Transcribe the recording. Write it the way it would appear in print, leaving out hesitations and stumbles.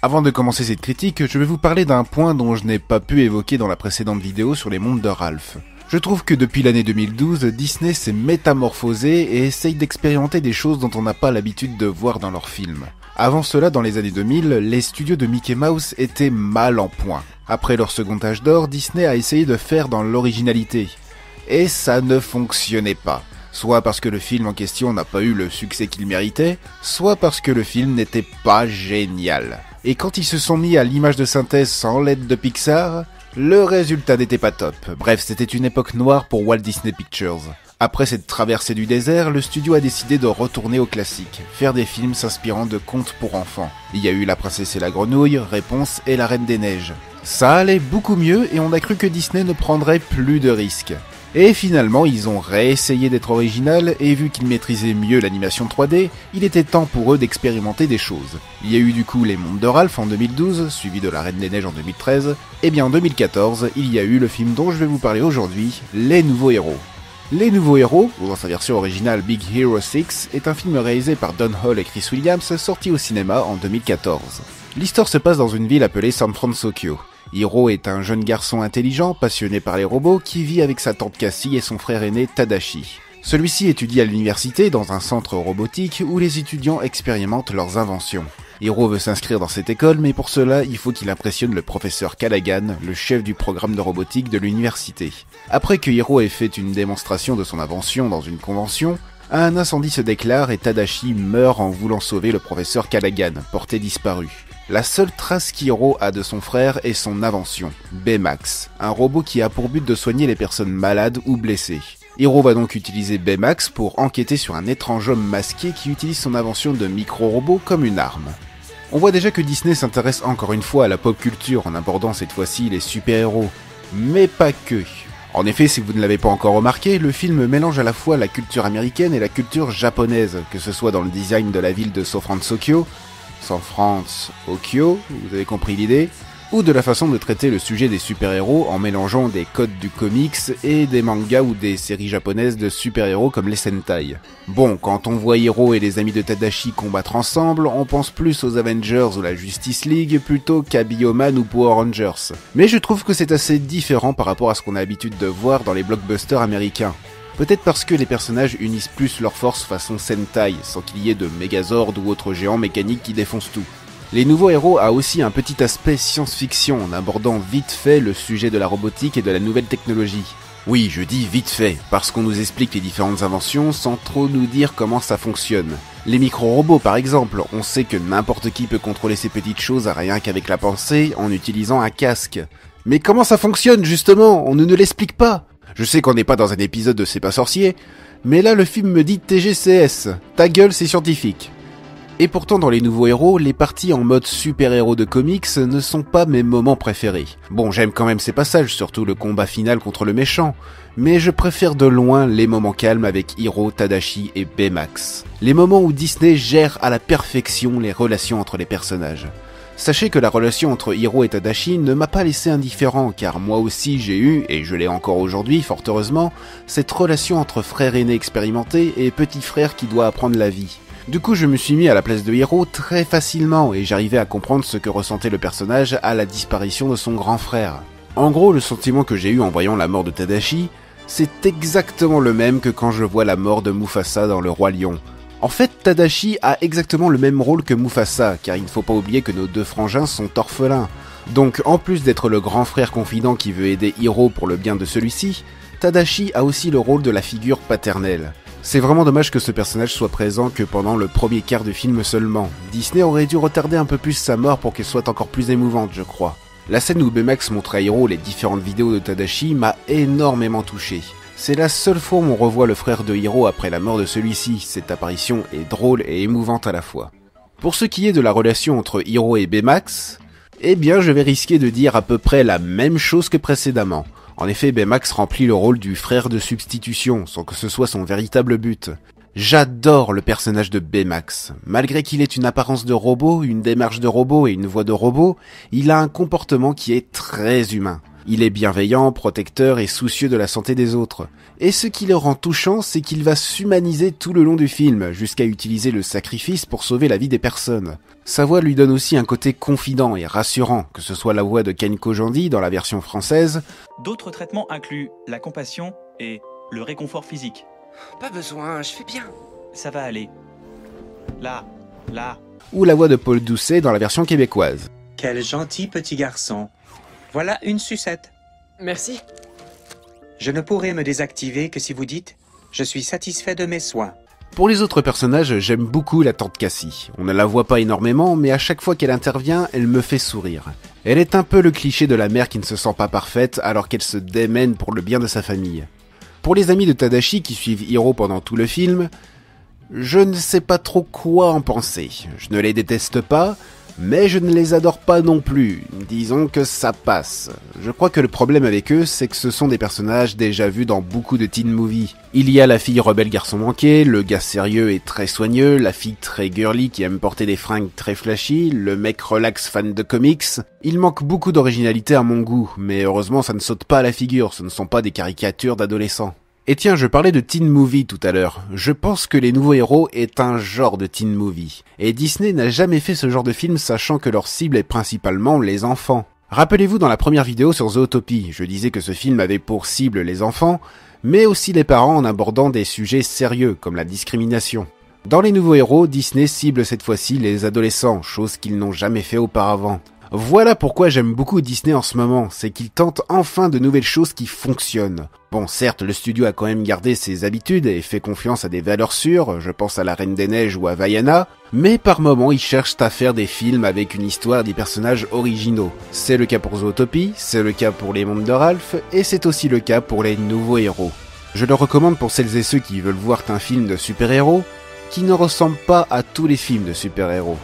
Avant de commencer cette critique, je vais vous parler d'un point dont je n'ai pas pu évoquer dans la précédente vidéo sur les mondes de Ralph. Je trouve que depuis l'année 2012, Disney s'est métamorphosé et essaye d'expérimenter des choses dont on n'a pas l'habitude de voir dans leurs films. Avant cela, dans les années 2000, les studios de Mickey Mouse étaient mal en point. Après leur second âge d'or, Disney a essayé de faire dans l'originalité. Et ça ne fonctionnait pas. Soit parce que le film en question n'a pas eu le succès qu'il méritait, soit parce que le film n'était pas génial. Et quand ils se sont mis à l'image de synthèse sans l'aide de Pixar, le résultat n'était pas top. Bref, c'était une époque noire pour Walt Disney Pictures. Après cette traversée du désert, le studio a décidé de retourner au classique, faire des films s'inspirant de contes pour enfants. Il y a eu La Princesse et la Grenouille, Réponse et La Reine des Neiges. Ça allait beaucoup mieux et on a cru que Disney ne prendrait plus de risques. Et finalement, ils ont réessayé d'être original et vu qu'ils maîtrisaient mieux l'animation 3D, il était temps pour eux d'expérimenter des choses. Il y a eu du coup Les Mondes de Ralph en 2012, suivi de La Reine des Neiges en 2013, et bien en 2014, il y a eu le film dont je vais vous parler aujourd'hui, Les Nouveaux Héros. Les Nouveaux Héros, ou dans sa version originale Big Hero 6, est un film réalisé par Don Hall et Chris Williams, sorti au cinéma en 2014. L'histoire se passe dans une ville appelée San Francisco. Hiro est un jeune garçon intelligent, passionné par les robots, qui vit avec sa tante Cassie et son frère aîné Tadashi. Celui-ci étudie à l'université dans un centre robotique où les étudiants expérimentent leurs inventions. Hiro veut s'inscrire dans cette école, mais pour cela, il faut qu'il impressionne le professeur Callaghan, le chef du programme de robotique de l'université. Après que Hiro ait fait une démonstration de son invention dans une convention, un incendie se déclare et Tadashi meurt en voulant sauver le professeur Callaghan, porté disparu. La seule trace qu'Hiro a de son frère est son invention, Baymax, un robot qui a pour but de soigner les personnes malades ou blessées. Hiro va donc utiliser Baymax pour enquêter sur un étrange homme masqué qui utilise son invention de micro-robot comme une arme. On voit déjà que Disney s'intéresse encore une fois à la pop culture en abordant cette fois-ci les super-héros. Mais pas que. En effet, si vous ne l'avez pas encore remarqué, le film mélange à la fois la culture américaine et la culture japonaise, que ce soit dans le design de la ville de San Francisco, vous avez compris l'idée, ou de la façon de traiter le sujet des super-héros en mélangeant des codes du comics et des mangas ou des séries japonaises de super-héros comme les Sentai. Bon, quand on voit Hiro et les amis de Tadashi combattre ensemble, on pense plus aux Avengers ou la Justice League plutôt qu'à Bioman ou Power Rangers. Mais je trouve que c'est assez différent par rapport à ce qu'on a l'habitude de voir dans les blockbusters américains. Peut-être parce que les personnages unissent plus leurs forces façon Sentai, sans qu'il y ait de Megazord ou autres géants mécaniques qui défoncent tout. Les Nouveaux Héros a aussi un petit aspect science-fiction en abordant vite fait le sujet de la robotique et de la nouvelle technologie. Oui, je dis vite fait, parce qu'on nous explique les différentes inventions sans trop nous dire comment ça fonctionne. Les micro-robots par exemple, on sait que n'importe qui peut contrôler ces petites choses à rien qu'avec la pensée en utilisant un casque. Mais comment ça fonctionne justement? On ne nous l'explique pas. Je sais qu'on n'est pas dans un épisode de C'est pas sorcier, mais là le film me dit TGCS, ta gueule c'est scientifique. Et pourtant dans Les Nouveaux Héros, les parties en mode super-héros de comics ne sont pas mes moments préférés. Bon, j'aime quand même ces passages, surtout le combat final contre le méchant, mais je préfère de loin les moments calmes avec Hiro, Tadashi et Baymax. Les moments où Disney gère à la perfection les relations entre les personnages. Sachez que la relation entre Hiro et Tadashi ne m'a pas laissé indifférent, car moi aussi j'ai eu, et je l'ai encore aujourd'hui, fort heureusement, cette relation entre frère aîné expérimenté et petit frère qui doit apprendre la vie. Du coup, je me suis mis à la place de Hiro très facilement, et j'arrivais à comprendre ce que ressentait le personnage à la disparition de son grand frère. En gros, le sentiment que j'ai eu en voyant la mort de Tadashi, c'est exactement le même que quand je vois la mort de Mufasa dans Le Roi Lion. En fait, Tadashi a exactement le même rôle que Mufasa, car il ne faut pas oublier que nos deux frangins sont orphelins. Donc, en plus d'être le grand frère confident qui veut aider Hiro pour le bien de celui-ci, Tadashi a aussi le rôle de la figure paternelle. C'est vraiment dommage que ce personnage soit présent que pendant le premier quart du film seulement. Disney aurait dû retarder un peu plus sa mort pour qu'elle soit encore plus émouvante, je crois. La scène où Baymax montre à Hiro les différentes vidéos de Tadashi m'a énormément touché. C'est la seule fois où on revoit le frère de Hiro après la mort de celui-ci, cette apparition est drôle et émouvante à la fois. Pour ce qui est de la relation entre Hiro et Baymax, eh bien je vais risquer de dire à peu près la même chose que précédemment. En effet, Baymax remplit le rôle du frère de substitution, sans que ce soit son véritable but. J'adore le personnage de Baymax. Malgré qu'il ait une apparence de robot, une démarche de robot et une voix de robot, il a un comportement qui est très humain. Il est bienveillant, protecteur et soucieux de la santé des autres. Et ce qui le rend touchant, c'est qu'il va s'humaniser tout le long du film, jusqu'à utiliser le sacrifice pour sauver la vie des personnes. Sa voix lui donne aussi un côté confident et rassurant, que ce soit la voix de Ken Kojandi dans la version française. D'autres traitements incluent la compassion et le réconfort physique. Pas besoin, je fais bien. Ça va aller. Là. Ou la voix de Paul Doucet dans la version québécoise. Quel gentil petit garçon. Voilà une sucette. Merci. Je ne pourrai me désactiver que si vous dites « Je suis satisfait de mes soins ». Pour les autres personnages, j'aime beaucoup la tante Cassie. On ne la voit pas énormément, mais à chaque fois qu'elle intervient, elle me fait sourire. Elle est un peu le cliché de la mère qui ne se sent pas parfaite alors qu'elle se démène pour le bien de sa famille. Pour les amis de Tadashi qui suivent Hiro pendant tout le film, je ne sais pas trop quoi en penser. Je ne les déteste pas, mais je ne les adore pas non plus. Disons que ça passe. Je crois que le problème avec eux, c'est que ce sont des personnages déjà vus dans beaucoup de teen movies. Il y a la fille rebelle garçon manqué, le gars sérieux et très soigneux, la fille très girly qui aime porter des fringues très flashy, le mec relax fan de comics. Il manque beaucoup d'originalité à mon goût, mais heureusement ça ne saute pas à la figure, ce ne sont pas des caricatures d'adolescents. Et tiens, je parlais de teen movie tout à l'heure. Je pense que Les Nouveaux Héros est un genre de teen movie. Et Disney n'a jamais fait ce genre de film sachant que leur cible est principalement les enfants. Rappelez-vous dans la première vidéo sur Zootopie, je disais que ce film avait pour cible les enfants, mais aussi les parents en abordant des sujets sérieux comme la discrimination. Dans Les Nouveaux Héros, Disney cible cette fois-ci les adolescents, chose qu'ils n'ont jamais fait auparavant. Voilà pourquoi j'aime beaucoup Disney en ce moment, c'est qu'ils tentent enfin de nouvelles choses qui fonctionnent. Bon, certes, le studio a quand même gardé ses habitudes et fait confiance à des valeurs sûres, je pense à La Reine des Neiges ou à Vaiana, mais par moments ils cherchent à faire des films avec une histoire et des personnages originaux. C'est le cas pour Zootopie, c'est le cas pour Les Mondes de Ralph, et c'est aussi le cas pour Les Nouveaux Héros. Je le recommande pour celles et ceux qui veulent voir un film de super-héros qui ne ressemble pas à tous les films de super-héros.